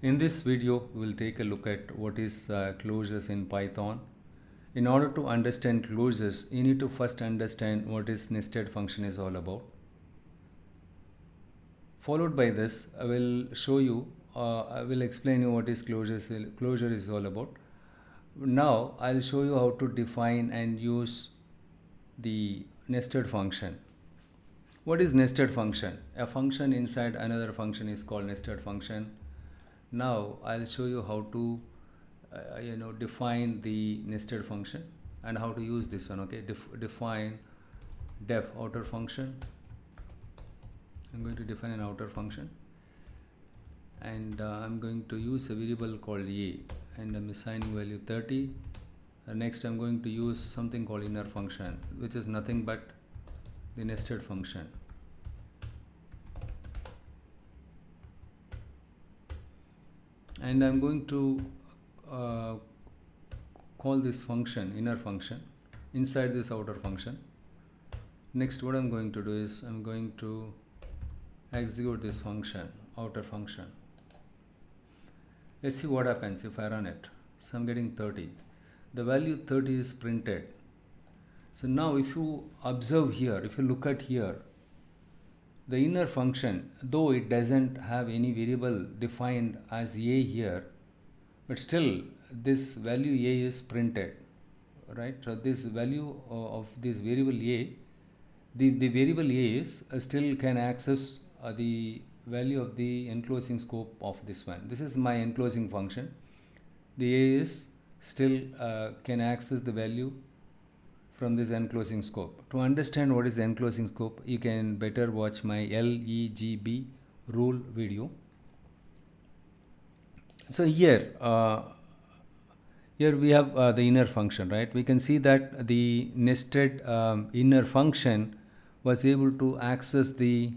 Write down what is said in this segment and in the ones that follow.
In this video, we will take a look at what is closures in Python. In order to understand closures, you need to first understand what is nested function is all about. Followed by this, I will show you, I will explain you what is closure is all about. Now, I'll show you how to define and use the nested function. What is nested function? A function inside another function is called nested function. Now I'll show you how to define the nested function and how to use this one. Okay, define def outer function. I'm going to define an outer function, and I'm going to use a variable called a, and I'm assigning value 30. Next I'm going to use something called inner function, which is nothing but the nested function. And I'm going to call this function inner function inside this outer function. Next, what I'm going to do is I'm going to execute this function, outer function. Let's see what happens if I run it. So I'm getting 30. The value 30 is printed. So now if you observe here, if you look at here, the inner function, though it doesn't have any variable defined as a here, but still this value a is printed, right? So this value of this variable a, the variable a is still can access the value of the enclosing scope of this one. This is my enclosing function. The a is still can access the value from this enclosing scope. To understand what is the enclosing scope, you can better watch my LEGB rule video. So here we have the inner function, right? We can see that the nested inner function was able to access the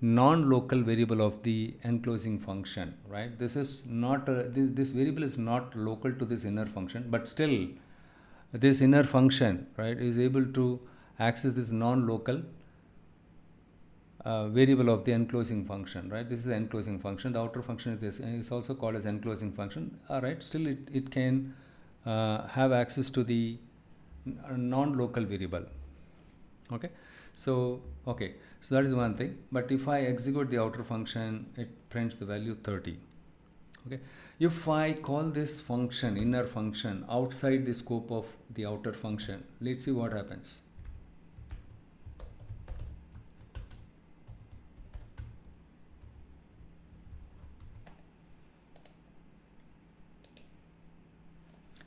non-local variable of the enclosing function, right? This is not this variable is not local to this inner function, but still this inner function, right, is able to access this non-local variable of the enclosing function, right? This is the enclosing function. The outer function is also called as enclosing function. All right, still it can have access to the non-local variable. Okay, so that is one thing. But if I execute the outer function, it prints the value 30. Okay, if I call this function, inner function, outside the scope of the outer function, let's see what happens.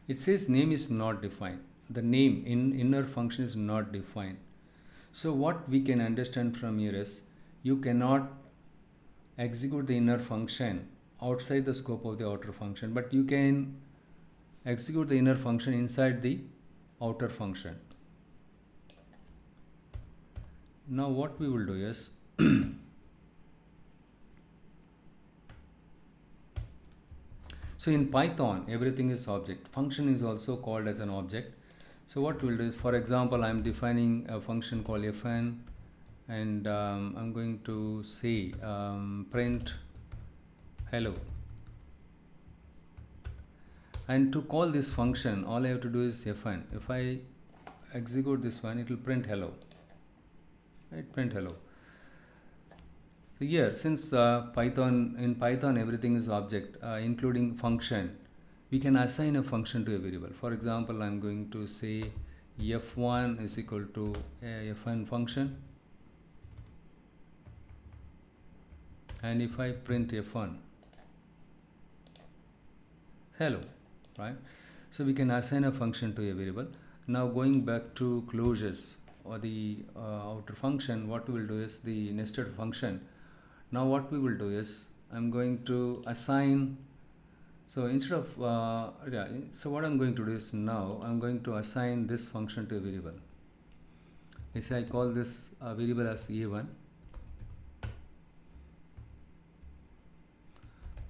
It says name is not defined. The name in inner function is not defined. So what we can understand from here is you cannot execute the inner function outside the scope of the outer function, but you can execute the inner function inside the outer function. Now what we will do is so in Python everything is object. Function is also called as an object. So what we'll do is, for example, I'm defining a function called fn, and I'm going to say print hello. And to call this function, all I have to do is fn. If I execute this one, it will print hello. Right, print hello. So here, since in Python everything is object, including function, we can assign a function to a variable. For example, I'm going to say f1 is equal to a fn function, and if I print f1, hello, right? So we can assign a function to a variable. Now going back to closures or the outer function, what we will do is the nested function. Now what we will do is I'm going to assign. So instead of so what I'm going to do is now I'm going to assign this function to a variable. Let's say I call this variable as a1,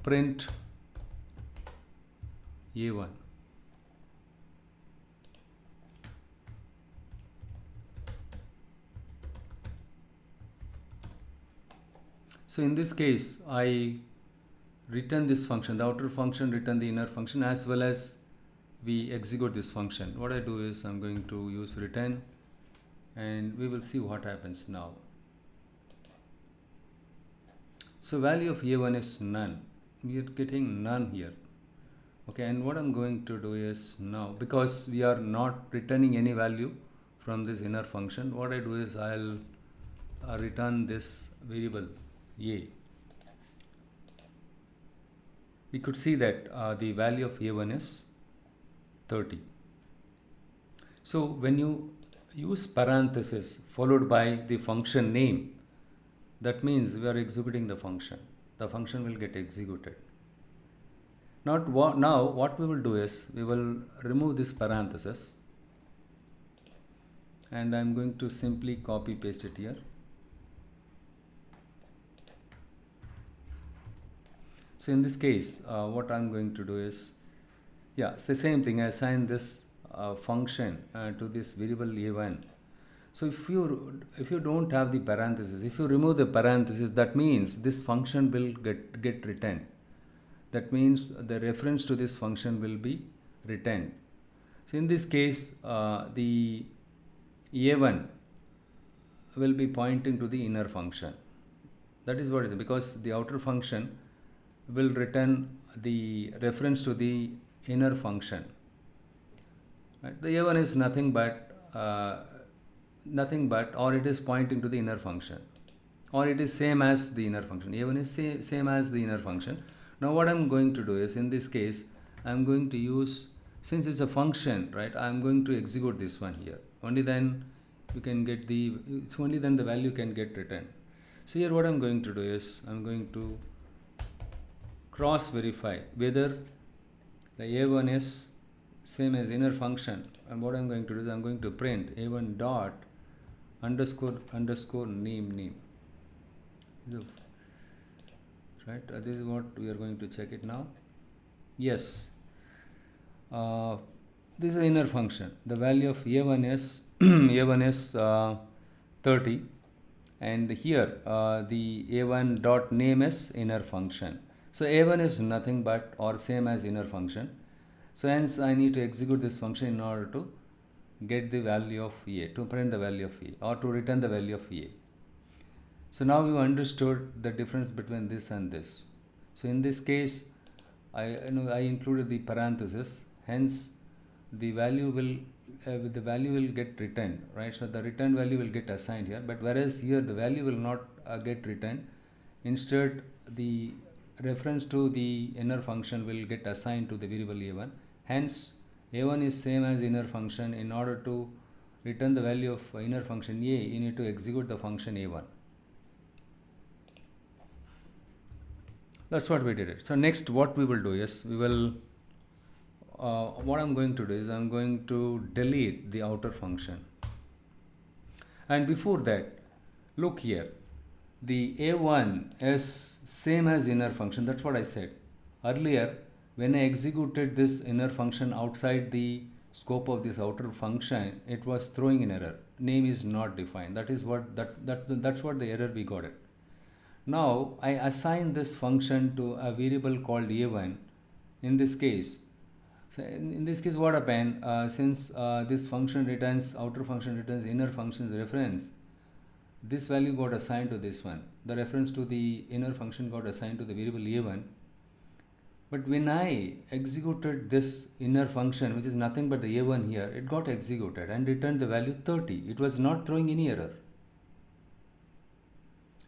print a1. So in this case I return this function, the outer function return the inner function, as well as we execute this function. What I do is I'm going to use return, and we will see what happens now. So value of a1 is none. We are getting none here. Okay, and what I'm going to do is now, because we are not returning any value from this inner function, what I do is I'll return this variable a. We could see that the value of a1 is 30. So when you use parenthesis followed by the function name, that means we are executing the function. The function will get executed. Now what we will do is we will remove this parenthesis, and I'm going to simply copy paste it here. So in this case, what I'm going to do is, yeah, it's the same thing. I assign this function to this variable a1. So if you don't have the parenthesis, if you remove the parenthesis, that means this function will get returned. That means the reference to this function will be returned. So in this case, the a1 will be pointing to the inner function. That is what it is, because the outer function will return the reference to the inner function. Right? The a1 is nothing but, or it is pointing to the inner function, or it is same as the inner function. a1 is same as the inner function. Now what I'm going to do is, in this case, I'm going to use, since it's a function, right, I'm going to execute this one here. Only then you can get only then the value can get returned. So here what I'm going to do is, I'm going to cross verify whether the a1 is same as inner function. And what I'm going to do is, I'm going to print a1 dot underscore name. Right, this is what we are going to check it now. Yes, this is the inner function. The value of a1 is a1 is 30, and here the a1 dot name is inner function. So a1 is nothing but or same as inner function. So hence I need to execute this function in order to get the value of a, to print the value of a, or to return the value of a. So now you understood the difference between this and this. So in this case, I included the parenthesis. Hence, the value will get returned, right? So the return value will get assigned here. But whereas here the value will not get returned. Instead, the reference to the inner function will get assigned to the variable a1. Hence, a1 is same as inner function. In order to return the value of inner function a, you need to execute the function a1. That's what we did it. So next what we will do is, we will what I'm going to do is, I'm going to delete the outer function. And before that, look here, the a1 is same as inner function. That's what I said earlier. When I executed this inner function outside the scope of this outer function, it was throwing an error. Name is not defined. That is what that's what the error we got it. Now I assign this function to a variable called a1. In this case, so in this case, what happened? Since this function returns, outer function returns inner function's reference, this value got assigned to this one. The reference to the inner function got assigned to the variable a1. But when I executed this inner function, which is nothing but the a1 here, it got executed and returned the value 30. It was not throwing any error.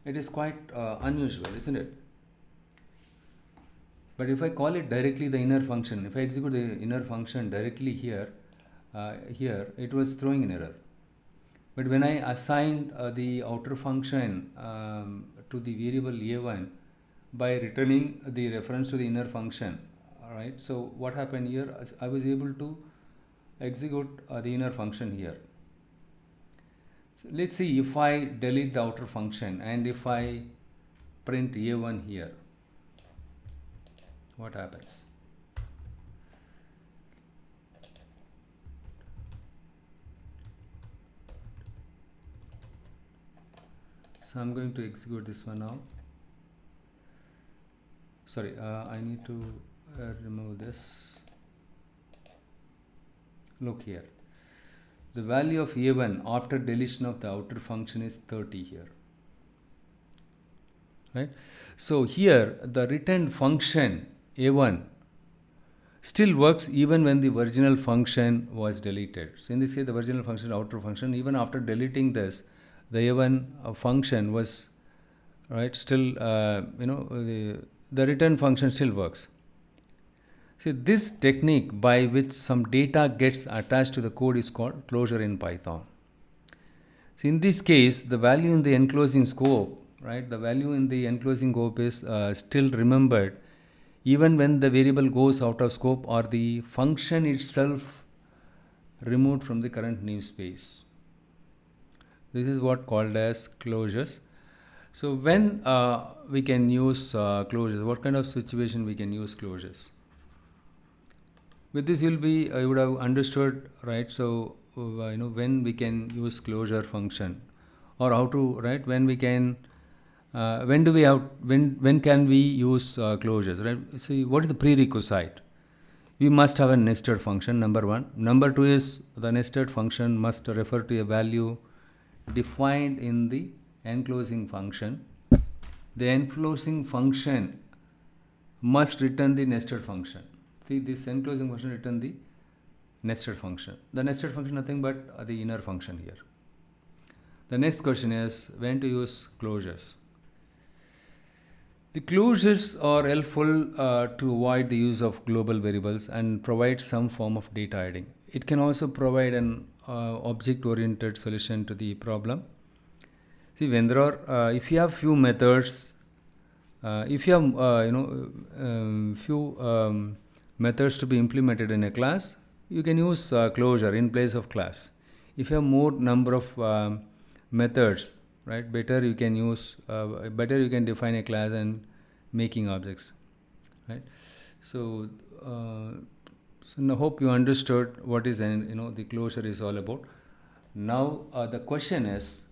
It is quite unusual, isn't it? But if I call it directly the inner function, if I execute the inner function directly here, it was throwing an error. But when I assigned the outer function to the variable a1 by returning the reference to the inner function, alright, so what happened here, I was able to execute the inner function here. So let's see if I delete the outer function and if I print a1 here, what happens? So I'm going to execute this one now. sorry, I need to remove this. Look here, the value of a1 after deletion of the outer function is 30 here, right? So here the returned function a1 still works even when the original function was deleted. So in this case, the original function, outer function, even after deleting this, the a1 function was, right, still the return function still works. See, this technique by which some data gets attached to the code is called closure in Python. So in this case, the value in the enclosing scope, right, the value in the enclosing scope is still remembered even when the variable goes out of scope or the function itself removed from the current namespace. This is what called as closures. So when we can use closures, what kind of situation we can use closures? With this, you would have understood, right? So when we can use closure function, or how to, right, when we can, when can we use closures, right? See, what is the prerequisite? We must have a nested function, number one. Number two is the nested function must refer to a value defined in the enclosing function. The enclosing function must return the nested function. See, this enclosing function return the nested function. The nested function nothing but the inner function here. The next question is when to use closures. The closures are helpful to avoid the use of global variables and provide some form of data hiding. It can also provide an object-oriented solution to the problem. See, when there are, if you have few methods, if you have few methods to be implemented in a class, you can use closure in place of class. If you have more number of methods, right, better you can use, better you can define a class and making objects, right? So, I hope you understood what is the closure is all about. Now the question is,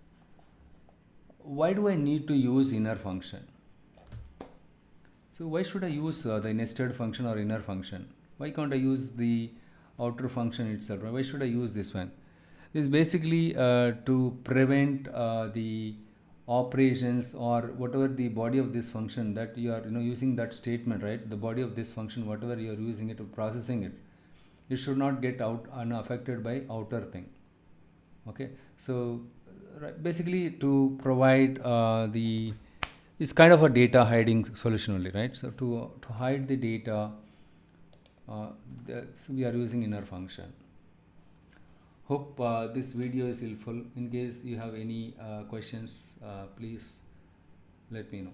why do I need to use inner function? So why should I use the nested function or inner function? Why can't I use the outer function itself? Why should I use this one? This is basically to prevent the operations or whatever the body of this function that you are using that statement, right? The body of this function, whatever you are using it or processing it, it should not get out unaffected by outer thing. Okay, so basically to provide it's kind of a data hiding solution only, right? So to hide the data, so we are using inner function. Hope this video is helpful. In case you have any questions, please let me know.